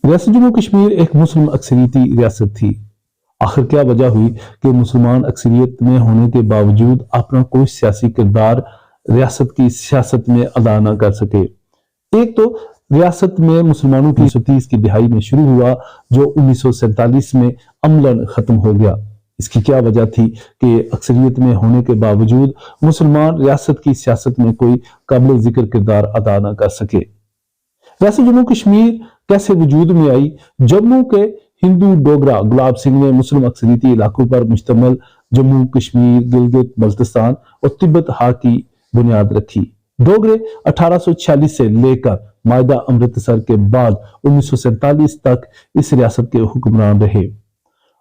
ریاست جموں کشمیر ایک مسلم اکثریتی ریاست تھی۔ آخر کیا وجہ ہوئی کہ مسلمان اکثریت میں ہونے کے باوجود اپنا کوئی سیاسی کردار ریاست کی سیاست میں ادا نہ کر سکے؟ ایک تو ریاست میں مسلمانوں کی 1930 کی دہائی میں شروع ہوا جو 1947 میں عملاً ختم ہو گیا۔ اس کی کیا وجہ تھی کہ اکثریت میں ہونے کے باوجود مسلمان ریاست کی سیاست میں کوئی قابل ذکر کردار ادا نہ کر سکے؟ ریاست جموں کشمیر کیسے وجود میں آئی؟ جموں کے ہندو ڈوگرا گلاب سنگھ نے مسلم اکثریتی علاقوں پر مشتمل جموں کشمیر، گلگت بلتستان اور تبت ہا کی بنیاد رکھی۔ ڈوگرے 1846 سے لے کر معاہدہ امرتسر کے بعد 1947 تک اس ریاست کے حکمران رہے۔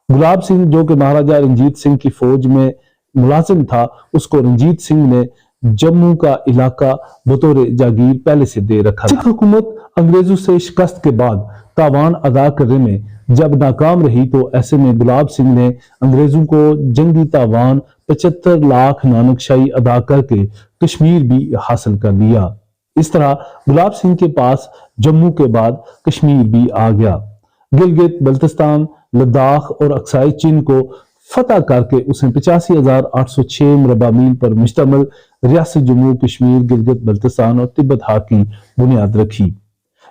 گلاب سنگھ جو کہ مہاراجہ رنجیت سنگھ کی فوج میں ملازم تھا، اس کو رنجیت سنگھ نے جموں کا علاقہ بطور جاگیر پہلے سے دے رکھا تھا۔ سکھ حکومت انگریزوں سے شکست کے بعد تاوان ادا کرنے میں جب ناکام رہی تو ایسے میں گلاب سنگھ نے انگریزوں کو جنگی تاوان 75 لاکھ نانک شاہی ادا کر کے کشمیر بھی حاصل کر لیا۔ اس طرح گلاب سنگھ کے پاس جموں کے بعد کشمیر بھی آ گیا۔ گلگت بلتستان، لداخ اور اقصی چین کو فتح کر کے اس نے 85,806 مربع میل پر مشتمل ریاست جموں کشمیر، گلگت بلتستان اور تبت ہا کی بنیاد رکھی۔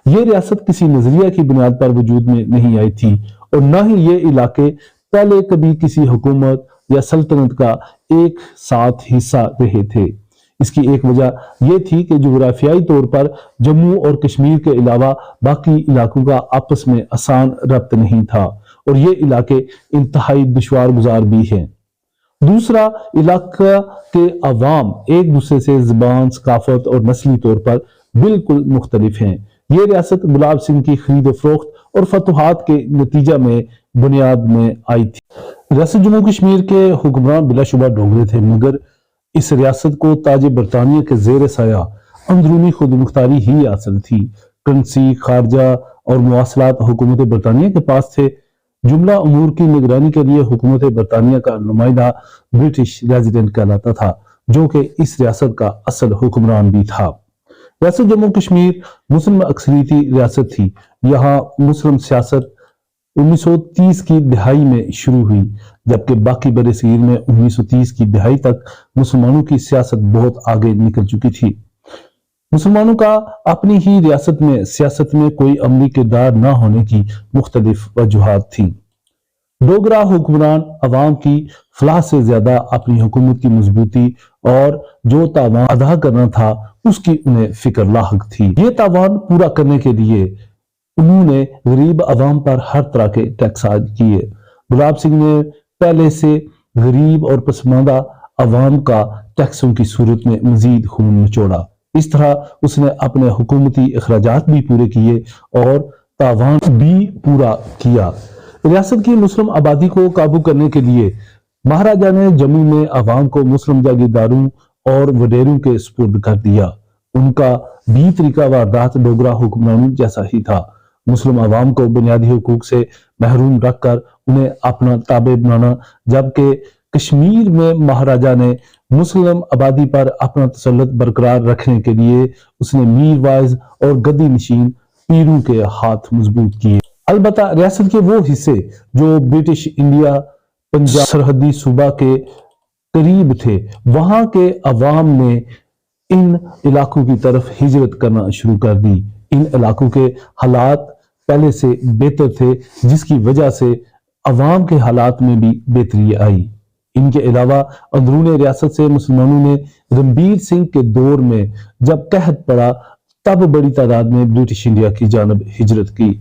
یہ ریاست کسی نظریہ کی بنیاد پر وجود میں نہیں آئی تھی اور نہ ہی یہ علاقے پہلے کبھی کسی حکومت یا سلطنت کا ایک ساتھ حصہ رہے تھے۔ اس کی ایک وجہ یہ تھی کہ جغرافیائی طور پر جموں اور کشمیر کے علاوہ باقی علاقوں کا آپس میں آسان ربط نہیں تھا اور یہ علاقے انتہائی دشوار گزار بھی ہیں۔ دوسرا، علاقہ کے عوام ایک دوسرے سے زبان، ثقافت اور نسلی طور پر بالکل مختلف ہیں۔ یہ ریاست گلاب سنگھ کی خرید و فروخت اور فتوحات کے نتیجہ میں بنیاد میں آئی تھی۔ ریاست جموں کشمیر کے حکمران بلا شبہ ڈوگرے تھے، مگر اس ریاست کو تاج برطانیہ کے زیر سایہ اندرونی خود مختاری ہی حاصل تھی۔ کرنسی، خارجہ اور مواصلات حکومت برطانیہ کے پاس تھے۔ جملہ امور کی نگرانی کے لیے حکومت برطانیہ کا نمائندہ برٹش ریزیڈنٹ کہلاتا تھا، جو کہ اس ریاست کا اصل حکمران بھی تھا۔ ریاست جموں کشمیر مسلم اکثریتی ریاست تھی۔ یہاں مسلم سیاست 1930 کی دہائی میں شروع ہوئی، جبکہ باقی بر صغیر میں 1930 کی دہائی تک مسلمانوں کی سیاست بہت آگے نکل چکی تھی۔ مسلمانوں کا اپنی ہی ریاست میں سیاست میں کوئی عملی کردار نہ ہونے کی مختلف وجوہات تھیں۔ ڈوگرا حکمران عوام کی فلاح سے زیادہ اپنی حکومت کی مضبوطی اور جو تاوان ادا کرنا تھا اس کی انہیں فکر لاحق تھی۔ یہ تاوان پورا کرنے کے لیے انہوں نے غریب عوام پر ہر طرح کے ٹیکس عائد کیے۔ گلاب سنگھ نے پہلے سے غریب اور پسماندہ عوام کا ٹیکسوں کی صورت میں مزید خون نچوڑا۔ اس طرح اس نے اپنے حکومتی اخراجات بھی پورے کیے اور تاوان بھی پورا کیا۔ ریاست کی مسلم آبادی کو قابو کرنے کے لیے مہاراجہ نے جموں میں عوام کو مسلم جاگیرداروں اور وڈیروں کے سپرد کر دیا۔ ان کا بھی طریقہ واردات ڈوگرا حکمرانوں جیسا ہی تھا۔ مسلم عوام کو بنیادی حقوق سے محروم رکھ کر انہیں اپنا تابع بنانا، جبکہ کشمیر میں مہاراجہ نے مسلم آبادی پر اپنا تسلط برقرار رکھنے کے لیے اس نے میر وائز اور گدی نشین پیروں کے ہاتھ مضبوط کیے۔ البتہ ریاست کے وہ حصے جو برٹش انڈیا پنجاب سرحدی صوبہ کے قریب تھے، وہاں کے عوام نے ان علاقوں کی طرف ہجرت کرنا شروع کر دی۔ ان علاقوں کے حالات پہلے سے بہتر تھے، جس کی وجہ سے عوام کے حالات میں بھی بہتری آئی۔ ان کے علاوہ اندرون ریاست سے مسلمانوں نے رنبیر سنگھ کے دور میں جب قحط پڑا تب بڑی تعداد میں برٹش انڈیا کی جانب ہجرت کی۔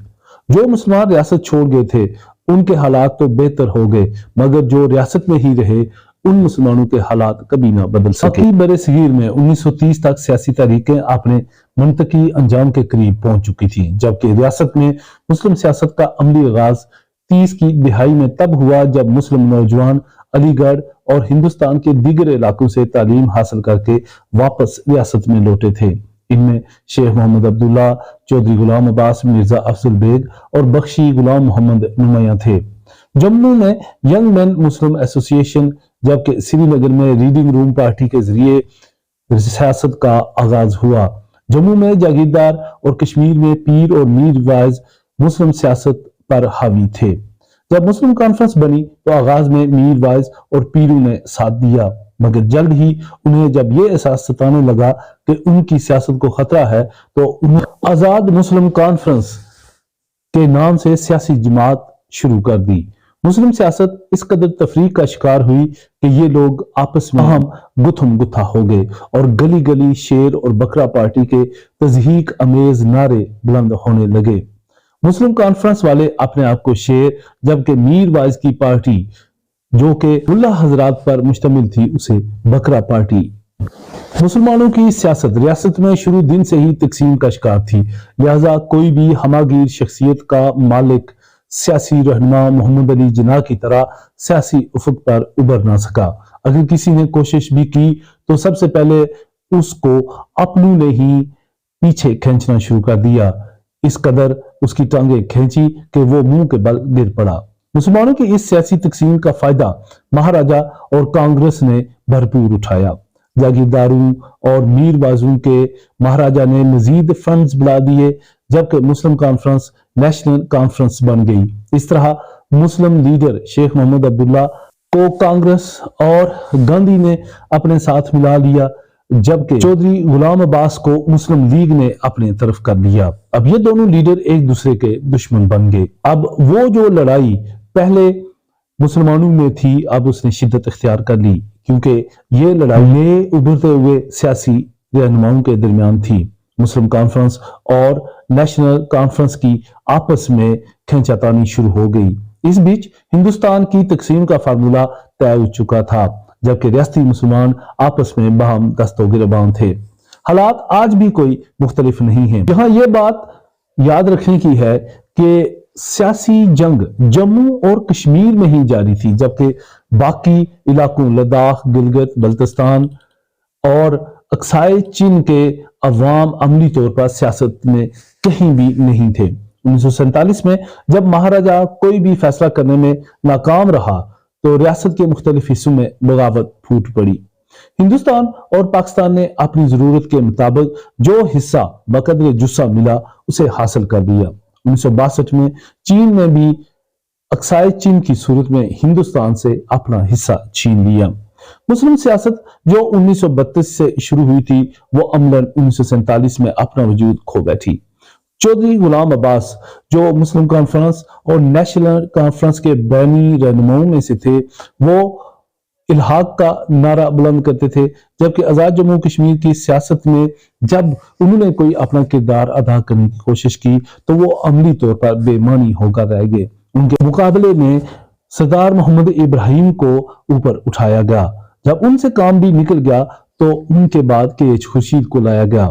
جو مسلمان ریاست چھوڑ گئے تھے ان کے حالات تو بہتر ہو گئے، مگر جو ریاست میں ہی رہے ان مسلمانوں کے حالات کبھی نہ بدل سکے۔ باقی بر صغیر میں 1930 تک سیاسی تحریکیں اپنے منطقی انجام کے قریب پہنچ چکی تھیں، جبکہ ریاست میں مسلم سیاست کا عملی آغاز 30 کی دہائی میں تب ہوا جب مسلم نوجوان علی گڑھ اور ہندوستان کے دیگر علاقوں سے تعلیم حاصل کر کے واپس ریاست میں لوٹے تھے۔ ان میں شیخ محمد عبداللہ، چودھری غلام عباس، مرزا افضل بیگ اور بخشی غلام محمد نمایاں تھے۔ جموں میں ینگ مین مسلم ایسوسی ایشن، جبکہ سری نگر میں ریڈنگ روم پارٹی کے ذریعے سیاست کا آغاز ہوا۔ جموں میں جاگیردار اور کشمیر میں پیر اور میر وائز مسلم سیاست پر حاوی تھے۔ جب مسلم کانفرنس بنی تو آغاز میں میر وائز اور پیرو نے ساتھ دیا، مگر جلد ہی انہیں جب یہ احساس ستانے لگا کہ ان کی سیاست کو خطرہ ہے تو انہیں آزاد مسلم کانفرنس کے نام سے سیاسی جماعت شروع کر دی۔ مسلم سیاست اس قدر تفریق کا شکار ہوئی کہ یہ لوگ آپس میں گتھم گتھا ہو گئے اور گلی گلی شیر اور بکرا پارٹی کے تضحیک امیز نعرے بلند ہونے لگے۔ مسلم کانفرنس والے اپنے آپ کو شیر، جبکہ میر وائز کی پارٹی جو کہ اللہ حضرات پر مشتمل تھی اسے بکرا پارٹی۔ مسلمانوں کی سیاست ریاست میں شروع دن سے ہی تقسیم کا شکار تھی، لہذا کوئی بھی ہماگیر شخصیت کا مالک سیاسی رہنما محمد علی جناح کی طرح سیاسی افق پر ابھر نہ سکا۔ اگر کسی نے کوشش بھی کی تو سب سے پہلے اس کو اپنوں نے ہی پیچھے کھینچنا شروع کر دیا، اس قدر اس کی ٹانگیں کھینچی کہ وہ منہ کے بل گر پڑا۔ مسلمانوں کی اس سیاسی تقسیم کا فائدہ مہاراجہ اور کانگریس نے بھرپور اٹھایا۔ جاگیرداروں اور میر بازوں کے مہاراجہ نے مزید فنڈز بڑھا دیے، جبکہ مسلم کانفرنس نیشنل کانفرنس بن گئی۔ اس طرح مسلم لیڈر شیخ محمد عبداللہ کو کانگریس اور گاندھی نے اپنے ساتھ ملا لیا، جبکہ چودھری غلام عباس کو مسلم لیگ نے اپنے طرف کر لیا۔ اب یہ دونوں لیڈر ایک دوسرے کے دشمن بن گئے۔ اب وہ جو لڑائی پہلے مسلمانوں میں تھی اب اس نے شدت اختیار کر لی، کیونکہ یہ لڑائی نئے ابھرتے ہوئے سیاسی رہنماؤں کے درمیان تھی۔ مسلم کانفرنس اور نیشنل کانفرنس کی آپس میں کھینچاتانی شروع ہو گئی۔ اس بیچ ہندوستان کی تقسیم کا فارمولہ طے ہو چکا تھا، جبکہ ریاستی مسلمان آپس میں باہم دست و گریباں تھے۔ حالات آج بھی کوئی مختلف نہیں ہیں۔ یہاں یہ بات یاد رکھنے کی ہے کہ سیاسی جنگ جموں اور کشمیر میں ہی جاری تھی، جبکہ باقی علاقوں لداخ، گلگت بلتستان اور اقصائے چین کے عوام عملی طور پر سیاست میں کہیں بھی نہیں تھے۔ 1947 میں جب مہاراجہ کوئی بھی فیصلہ کرنے میں ناکام رہا تو ریاست کے مختلف حصوں میں بغاوت پھوٹ پڑی۔ ہندوستان اور پاکستان نے اپنی ضرورت کے مطابق جو حصہ بقدر جثہ ملا اسے حاصل کر لیا۔ 1962 میں چین نے بھی اقصائے چین کی صورت میں ہندوستان سے اپنا حصہ چھین لیا۔ مسلم سیاست جو 1932 سے شروع ہوئی تھی وہ عملاً 1947 میں اپنا وجود کھو بیٹھی۔ چودھری غلام عباس جو مسلم کانفرنس اور نیشنل کانفرنس کے بینی رہنماؤں میں سے تھے، وہ الحاق کا نعرہ بلند کرتے تھے، جبکہ آزاد جموں کشمیر کی سیاست میں جب انہوں نے کوئی اپنا کردار ادا کرنے کی کوشش کی تو وہ عملی طور پر بے معنی ہو کر رہ گئے۔ ان کے مقابلے میں سردار محمد ابراہیم کو اوپر اٹھایا گیا۔ جب ان سے کام بھی نکل گیا تو ان کے بعد کے ایچ خورشید کو لایا گیا۔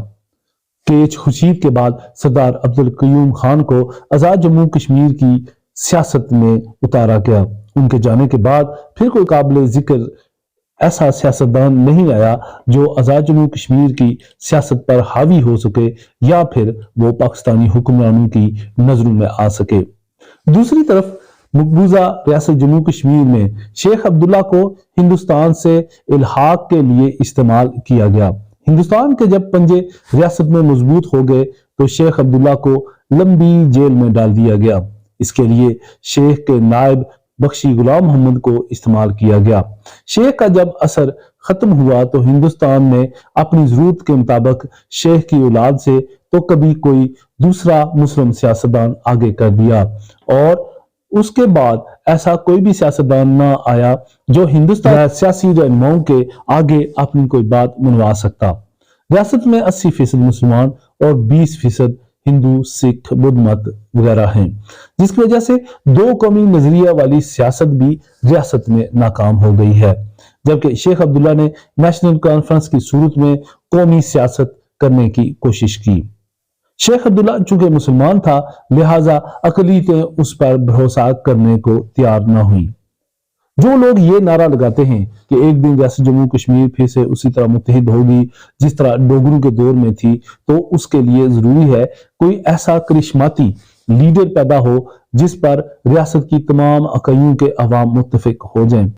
کے ایچ خورشید کے بعد سردار عبدالقیوم خان کو آزاد جموں کشمیر کی سیاست میں اتارا گیا۔ ان کے جانے کے بعد پھر کوئی قابل ذکر ایسا سیاستدان نہیں آیا جو آزاد جموں کشمیر کی سیاست پر حاوی ہو سکے یا پھر وہ پاکستانی حکمرانوں کی نظروں میں آ سکے۔ دوسری طرف مقبوضہ ریاست جموں کشمیر میں شیخ عبداللہ کو ہندوستان سے الحاق کے لیے استعمال کیا گیا۔ ہندوستان کے جب پنجے ریاست میں مضبوط ہو گئے تو شیخ عبداللہ کو لمبی جیل میں ڈال دیا گیا۔ اس کے لیے شیخ کے نائب بخشی غلام محمد کو استعمال کیا گیا۔ شیخ کا جب اثر ختم ہوا تو ہندوستان نے اپنی ضرورت کے مطابق شیخ کی اولاد سے تو کبھی کوئی دوسرا مسلم سیاستدان آگے کر دیا، اور اس کے بعد ایسا کوئی بھی سیاستدان نہ آیا جو ہندوستان سیاسی رہنماؤں کے آگے اپنی کوئی بات منوا سکتا۔ ریاست میں 80% مسلمان اور 20% ہندو، سکھ، بدھ مت وغیرہ ہیں، جس کی وجہ سے دو قومی نظریہ والی سیاست بھی ریاست میں ناکام ہو گئی ہے، جبکہ شیخ عبداللہ نے نیشنل کانفرنس کی صورت میں قومی سیاست کرنے کی کوشش کی۔ شیخ عبداللہ چونکہ مسلمان تھا لہٰذا اقلیتیں اس پر بھروسہ کرنے کو تیار نہ ہوئیں۔ جو لوگ یہ نعرہ لگاتے ہیں کہ ایک دن ریاست جموں کشمیر پھر سے اسی طرح متحد ہوگی جس طرح ڈوگروں کے دور میں تھی، تو اس کے لیے ضروری ہے کوئی ایسا کرشماتی لیڈر پیدا ہو جس پر ریاست کی تمام اکائیوں کے عوام متفق ہو جائیں۔